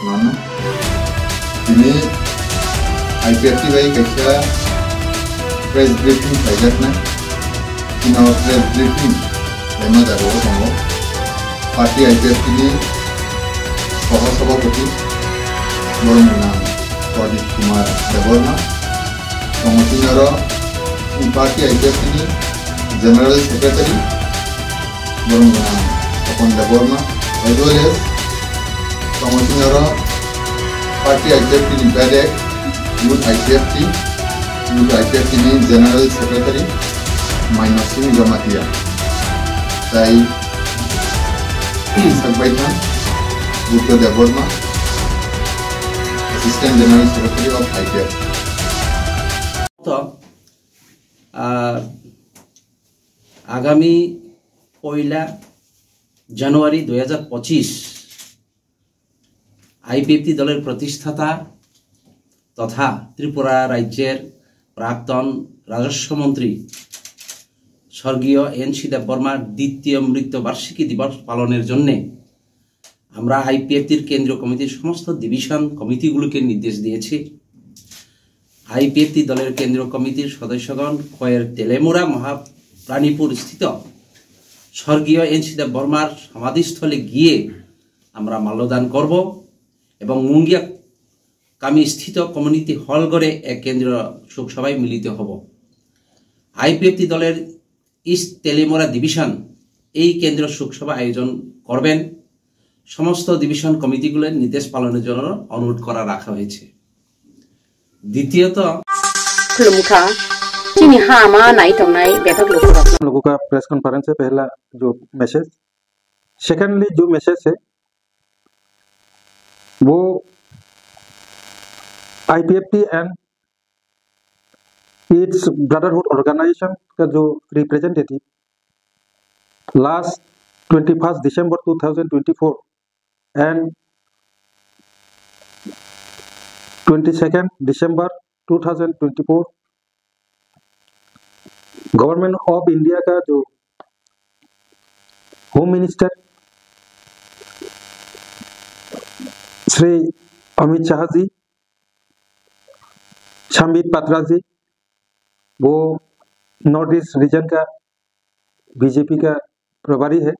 Mano, ini IPFT baik kerja press briefing saja kan? Ini press briefing, lama dah bawa kamu. Parti IPFT ini Sabha Pati, Borong Nam, Pradip Kumar Deborma, Kamutinara, Parti IPFT ini General Secretary, Borong Nam, Kapon Deborma, as well as Kamutinara, Parti IPFT ini Badek, Youth IPFT ini General Secretary, Mainasin Jamatia. Saya Sagbaitan, Bhutto Deborma, Assistant General Secretary of IPF. तो आगामी 1 জানুয়ারি 2025 IPFT दलेर प्रतिष्ठाता तथा त्रिपुरा राज्येर प्राक्तन राजस्व मंत्री स्वर्गीय NC. देबबर्मार द्वितीय मृत्युबार्षिकी दिवस पालनेर जन्य আমরা আইপিএফটির কেন্দ্রীয় কমিটির সমস্ত ডিভিশন কমিটিগুলোকে নির্দেশ দিয়েছি। আইপিএফটি দলের কেন্দ্রীয় কমিটির সদস্যগণ খয়ের তেলেমুরা মহাপ্রাণীপুর স্থিত স্বর্গীয় এন.সি. দেববর্মার সমাধিস্থলে গিয়ে আমরা মাল্যদান করব এবং মুঙ্গিয়া কামি স্থিত কমিউনিটি হল ঘরে এক কেন্দ্রীয় শোকসভায় মিলিত হব। আইপিএফটি দলের ইস্ট তেলেমুরা ডিভিশন এই কেন্দ্রীয় শোকসভা আয়োজন করবেন। সমস্ত ডিভিশন কমিটিগুলোর নির্দেশ পালনের জন্য অনুরোধ করা রাখা হয়েছে। দ্বিতীয়ত लोगों का प्रेस कॉन्फ्रेंस है पहला जो मैसेज, सेकेंडली जो मैसेज है वो IPFT and its brotherhood organisation का जो रिप्रेजेंटेटिव लास्ट 21 दिसंबर 2024 and 22nd December 2024 government of India का जो होम मिनिस्टर श्री अमित शाह जी, संबित पात्रा जी, वो नॉर्थ ईस्ट रीजन का बीजेपी का प्रभारी है,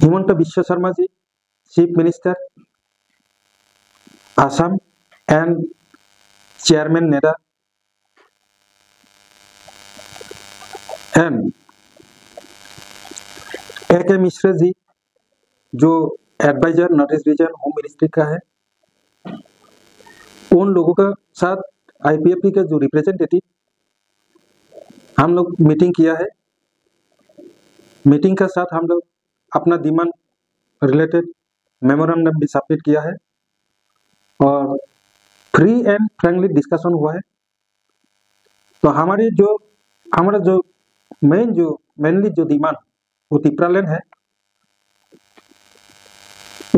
Himanta Biswa Sarma ji, chief minister Assam and chairman NEDA and A K. Mishra ji जो adviser north east region home ministry का है, उन लोगों का साथ आईपीएफटी का जो रिप्रेजेंटेटिव हम लोग मीटिंग किया है। मीटिंग का साथ हम लोग अपना डिमांड रिलेटेड मेमोरेंडम भी सबमिट किया है और फ्री एंड फ्रेंकली डिस्कशन हुआ है। तो हमारा जो मेनली जो डिमांड वो त्रिपुरालैंड है,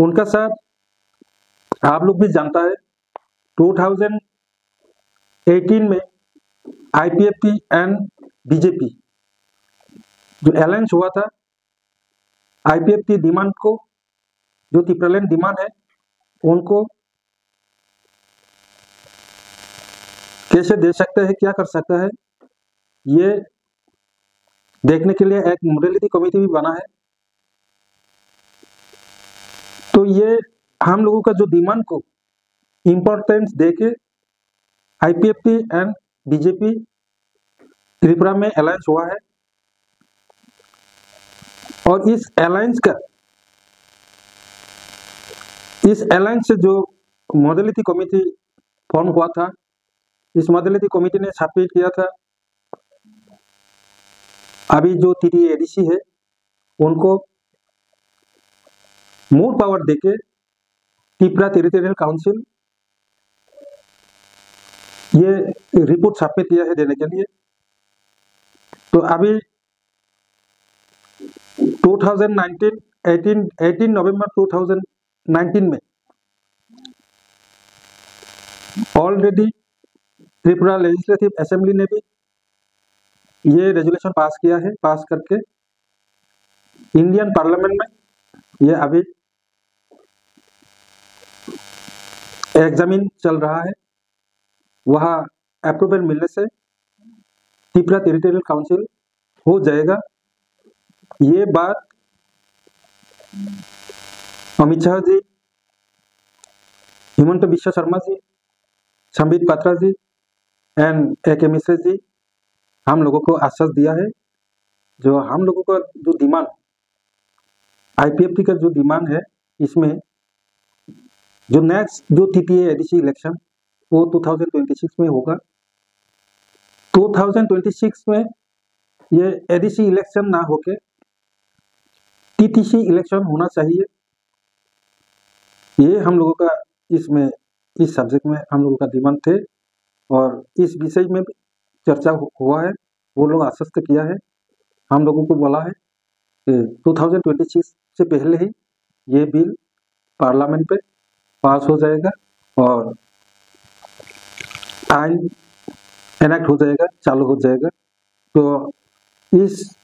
उनका साथ आप लोग भी जानता है 2018 में आईपीएफटी एंड बीजेपी जो अलायंस हुआ था, आईपीएफटी डिमांड को जो त्रिपुरालैंड डिमांड है उनको कैसे दे सकते हैं, क्या कर सकता है, ये देखने के लिए एक मोडेलिटी कमेटी भी बना है। तो ये हम लोगों का जो डिमांड को इम्पोर्टेंस देके आईपीएफटी एंड बीजेपी त्रिपुरा में अलायंस हुआ है और इस अलायंस से जो मोडेलिटी कमेटी फॉर्म हुआ था, इस मोडेलिटी कमेटी ने सबमिट किया था। अभी जो TTADC है उनको मोर पावर देके त्रिपुरा टेरिटोरियल काउंसिल ये रिपोर्ट सबमिट किया है देने के लिए। तो अभी 18 नवंबर 2019 में ऑलरेडी त्रिपुरा लेजिस्लेटिव असेंबली ने भी ये रेजोल्यूशन पास किया है। पास करके इंडियन पार्लियामेंट में ये अभी एग्जामिन चल रहा है, वहाँ अप्रूवल मिलने से त्रिपुरा टेरिटोरियल काउंसिल हो जाएगा। ये बात अमित शाह जी, हिमंत बिश्व शर्मा जी, संबित पात्रा जी एंड AK मिश्र जी हम लोगों को आश्वास दिया है। जो हम लोगों का जो डिमांड IPFT का जो डिमांड है, इसमें जो नेक्स्ट जो TTA ADC इलेक्शन वो 2026 में होगा। 2026 में ये ADC इलेक्शन ना होके TTC इलेक्शन होना चाहिए। ये हम लोगों का इसमें इस सब्जेक्ट में हम लोगों का डिमांड थे और इस विषय में भी चर्चा हुआ है। वो लोग आश्वस्त किया है, हम लोगों को बोला है कि 2026 से पहले ही ये बिल पार्लियामेंट पे पास हो जाएगा और आइन एनेक्ट हो जाएगा, चालू हो जाएगा। तो इस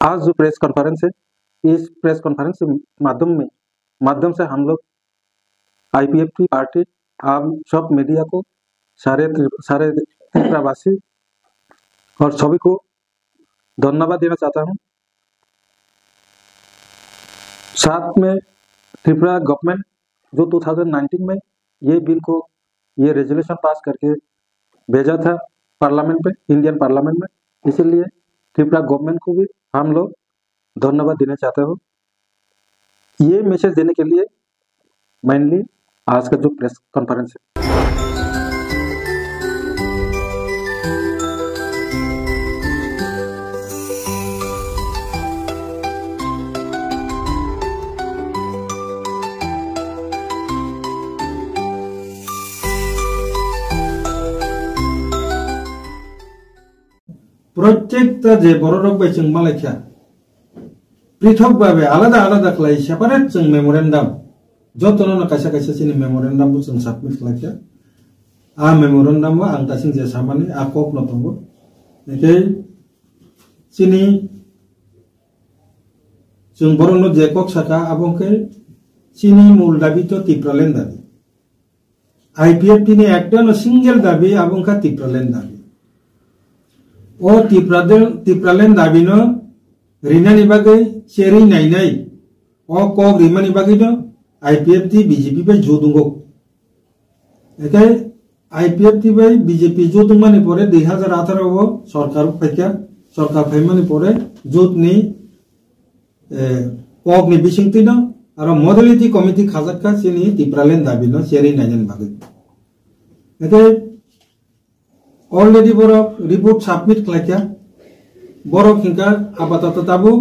आज जो प्रेस कॉन्फ्रेंस है, इस प्रेस कॉन्फ्रेंस के माध्यम से हम लोग IPFT पार्टी आप सब मीडिया को, सारे त्रिपुरावासी और सभी को धन्यवाद देना चाहता हूँ। साथ में त्रिपुरा गवर्नमेंट जो 2019 में ये बिल को ये रेजोल्यूशन पास करके भेजा था पार्लियामेंट पे, इंडियन पार्लियामेंट में, इसीलिए त्रिपुरा गवर्नमेंट को भी हम लोग धन्यवाद देना चाहते हो। ये मैसेज देने के लिए मेनली आज का जो प्रेस कॉन्फ्रेंस है। प्रत्येकटा जे बर' राव बाय जों मालायखा पृथक भावे आलादा आलादा खालाय सेपारेट जों मेमोरेन्डाम जतन कायसा कायसा जोंनि मेमोरेन्डाम जों साबमिट खालायखा आ मेमोरेन्डाम आं दासिम जे सामानि आ कक न दंबो एके जोंनि जों बर'नो जे कक साखा आबंके जोंनि मूल दाबि तो त्रिपुरालेण्ड दाबि IPFT नि एकदम सिंगल दाबि आबंका त्रिपुरालेण्ड दाबि ओ त्रिपुरालेण्ड दाबिनो रिनानि बागै सेरि नायनाय ओ कक रिमानि बागैनो IPFT BJP बाय जुदुंगो एके IPFT बाय BJP जुदुंमानि परे 2018 वो सरकार फाइमानि परे जुदनि कक नि बिसिंतिनो आरो मडेलिटी कमिटी खाजाखा सिनि त्रिपुरालेण्ड दाबिनो सेरि नायनानि बागै एके already borok report submit khlaikya borok hingka apatat tabu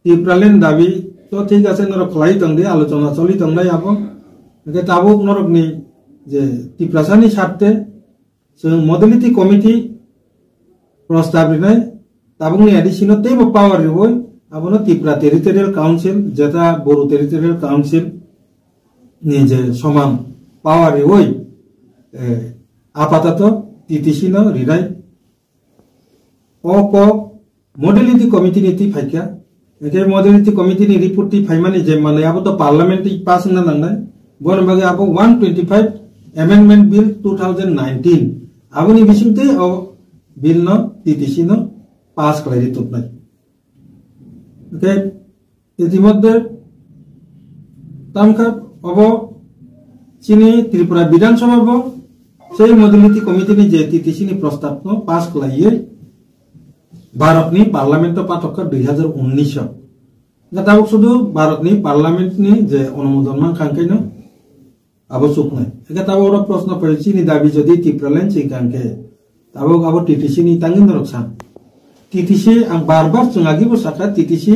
त्रिपुरालेण्ड दाबि तो ठीक আছে नरक खलाई तंगदे आलोचना चलि तंगनाय आबो एके ताबु नरकनि जे त्रिपुरासानि साथे जों मडेलिटी कमिटी प्रस्ताव रिनाय ताबुनि एडिसिनो तेबो पावर रिवय आबोनो त्रिपुरा टेरिटोरियल काउंसिल जेटा बोरो टेरिटोरियल काउंसिल नि जे समान पावर रिवय आपातत TTC no रिनाय ओ मडेलिटी कमिटी नि ति फाइक्या एके मडेलिटी कमिटी नि रिपोर्ट ति फाइमानि जे माने आबो तो पार्लियामेंट ति पास न नांनाय बोन बागे आबो 125 अमेंडमेंट बिल 2019 आबोनि बिसिंते ओ बिल न TTC न पास खालाय दितनाय ओके इतिमध्ये तामखा अब चिनि त्रिपुरा विधानसभा बो সেই মডেলিটি কমিটি नि जे TTC नि प्रस्ताव को पास खालायो भारतनि पार्लियामेंट पाठक 2019 गताव सुदु भारतनि पार्लियामेंट नि जे अनुमोदन मान खांखैनो आवश्यक नै गताव और प्रश्न फैलछि नि दाबि जदि त्रिपुरालेण्ड सिंखांखे ताबो आबो TTC नि तांगिन रक्षा TTC आं बार-बार जोंआगिबो साखा TTC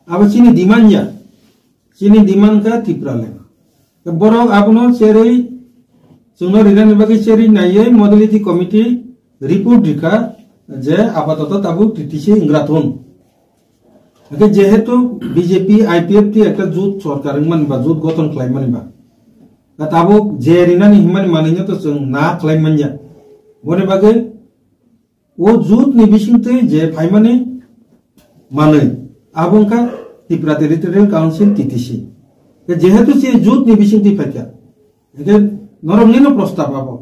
आबो चिनि डिमान्ड का त्रिपुरालेण्ड बरो आबनो सेरै जोंनो रिनानि बागै सेरि नायै मडेलिटी कमिटी रिपोर्ट दिखा जे आपातत ताबु TTC इंग्राथन एके जेहेतु BJP IPFT एकटा जुट सरकार मानबा जुट गठन खालायमानिबा ताबु जे रिनानि हिमानि मानिनो तो जों ना खालायमानिया बने बागै ओ जुट नि बिसिंते जे फाइमानि मानै आबंका त्रिपुरा टेरिटोरियल काउंसिल TTC जेहेतु से जुट नि बिसिंते फाइका एके নরমনিনো প্রস্তাব আবো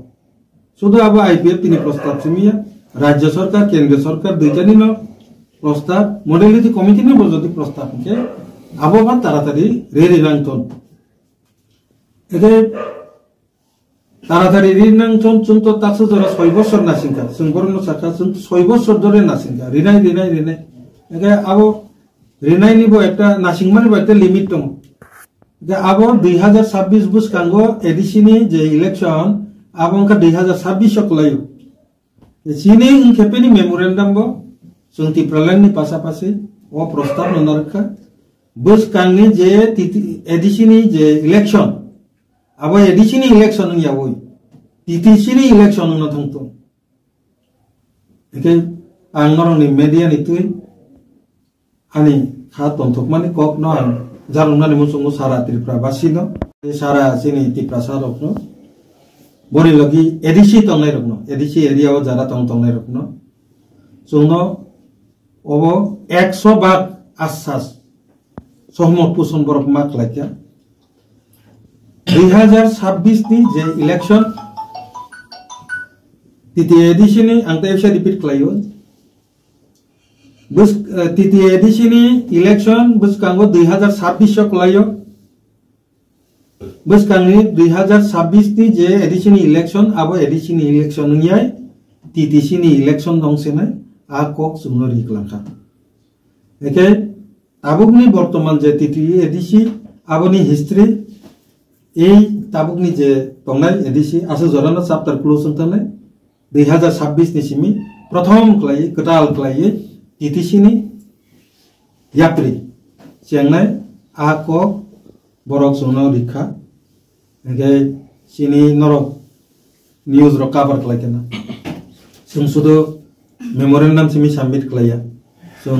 শুধু আবো আইপিএফটি নি প্রস্তাব সিমিয়া রাজ্য সরকার কেন্দ্র সরকার দুইটানি ন প্রস্তাব মডেলিটি কমিটি নি যদি প্রস্তাব কে আবো বা তাড়াতাড়ি রেডি রাংতন এতে তাড়াতাড়ি রিনাংতন চুনতো তাকসু ধরা 6 বছর নাসিনকা সুংবরণ সাকা চুন 6 বছর ধরে নাসিনকা রিনাই এতে আবো রিনাই নিব একটা নাসিং মানে একটা লিমিট দং যে আবো 2026 বুস কাঙ্গো এডিসিনি যে ইলেকশন আবংকা 2026 সকলায়ু চিনি ইনখেপেনি মেমোরেন্ডাম বো সুংতি প্রলয়নি পাশাপাশি ও প্রস্তাব ননারকা বুস কাংনি যে এডিসিনি যে ইলেকশন আবো এডিসিনি ইলেকশন ইয়াবই তিতিসিনি ইলেকশন ন থংতো একে আংরংনি মিডিয়া নিতুই আনি খা তন্থক মানে কক ন জারুনানি মুসুঙ্গু সারা ত্রিপুরা বাসিনো সারা সিনি ত্রিপুরা সারকনো বরি লগি এডিসি তংনাই রকনো এডিসি এরিয়াও যারা তংনাই রকনো সুনো ওবো 100 ভাগ আশ্বাস সহমত পোষণ বরক মাক Laika 2026 ni je election titi edition ni angta efsa repeat klayo bus titi edition ni election bus kango 2026 sok layo bus kangi 2026 ni je edition ni election abo edition ni election niyai titi sini election dongse na a kok sumno riklangka eke tabukni bortoman je titi edition aboni history এই তাবুকনি যে তংনাই ADC আছে জরানো chapter close তনে 2026 নিসিমি প্রথম ক্লাই কটাল ক্লাই টিটিসিনি ইয়াপ্রি চেংনাই আক বরক সোনা লিখা এগে সিনি নরক news রকাবার ক্লাই কেনা जों শুধু মেমোরেন্ডাম সিমি সাবমিট ক্লাইয়া जों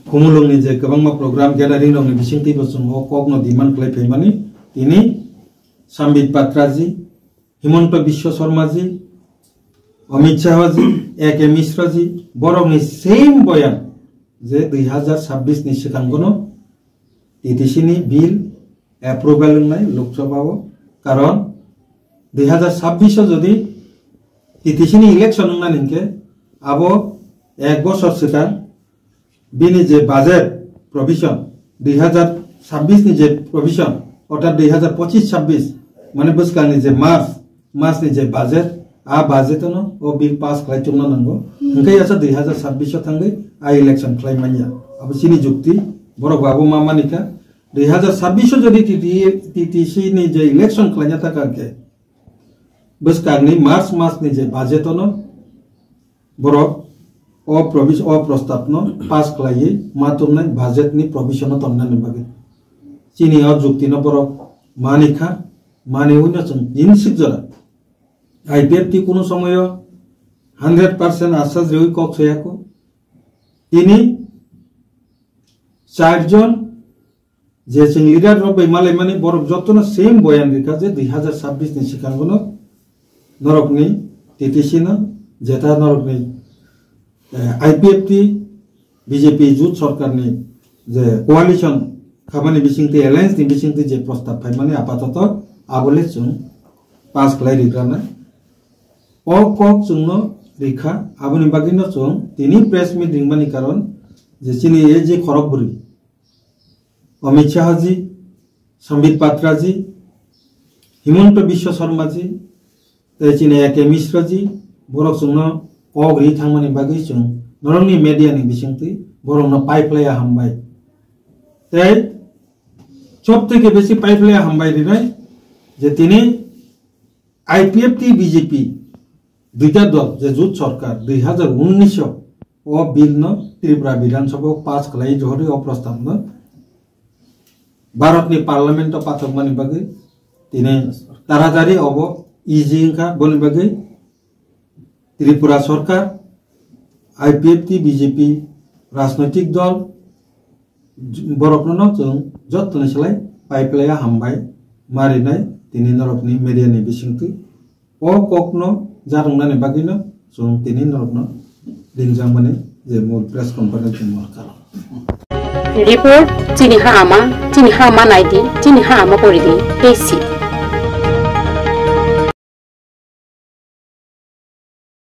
খুমুলংনি যে গোबांमा প্রোগ্রাম গ্যাদারিং রংনি বিসিংতিबो जों ককনো ডিমান্ড ক্লাই ফেমানি তিনি संबित पात्रा जी हिमंत विश्व शर्मा जी अमित शाह जी ए.के. मिश्रा जी बरंनि सेम बयान जे 2026 नि सिगांगनो टिटिसिनि बिल एप्रुवेल नाय लोकसभाव कारण 2026 जदि टिटिसिनि इलेक्शन ना निके आबो एक बছর सिगां बिनि जे बाजेट प्रोविजन 2026 नि जे प्रोविजन अर्थात 2025-26 माने बसकांनि जे मार्च नि जे बाजेट आ बाजेट न ओ बिल पास खालायचुमना नांगौ ओंखाय आसा 2026 थांगै आ इलेक्शन खालायमानिया अब सिनि जुक्ति बरक बाबु मामानिका 2026 जदि टिटिसि नि जे इलेक्शन खालायना थाकाके बसकांनि मार्च नि जे बाजेट न बरक ओ प्रस्ताव न पास खालायै मातुमनाय बाजेट नि प्रोविजन तन्नानि बागे चीनी और जुक्ति न बरक मानिखा माने उन जिनसिक जरा आईपीएफटी कोनो समय 100% आश्वास रेउ कक छयाको तिनी चारजन जे जों लिडार रबाय मालाय माने बरक जतन सेम बयान रिखा जे 2026 नि सिगांगनो नरकनि टिटिसि न जेता नरकनि आईपीएफटी बीजेपी जुथ सरकारनि जे कोalition खामानि बिसिंति एलायन्स नि बिसिंति जे प्रस्ताव फाय माने आपातत आबले जों पास खालाय रिग्राना ओ कक जोंनो रिखा आबनि बागिनो जों तिनि प्रेस मिट रिंगमानि कारण जे चिनि ए जे खरगबुरी अमित शाह जी संबित पात्रा जी हिमंत विश्व शर्मा जी ते चिनि ए.के. मिश्रा जी बरक जोंनो अग्रि थांमानि बागै जों नरंनि मीडिया नि बिसिंति बरंनो पाइपलाया हामबाय ताई सब থেকে বেশি পাইপলায়া হামবাই দিনাই যে তিনি আইপিএফটি বিজেপি দুইটা দল যে জোট সরকার 2019 ও বিল ন ত্রিপুরা বিধানসভা পাস খালাই জহরি ও প্রস্তাব ন ভারতনি পার্লামেন্ট পাঠকমানি বাগে তিনি তাড়াতাড়ি অব ইজিংকা বনি বাগে ত্রিপুরা সরকার আইপিএফটি বিজেপি রাজনৈতিক দল बरकनो जों जत्तने सलाय पाइपलाया हामबाय मारिनाय तिनि नरकनि मीडियानि बिसिंति ओ ककनो जारुंनानि बागिनो जों तिनि नरकनो दिनजामानि जे मूल प्रेस कॉन्फ्रेंस मरकाल रिपोर्ट चिनिहा आमा नाइदि चिनिहा आमा परिदि पेसि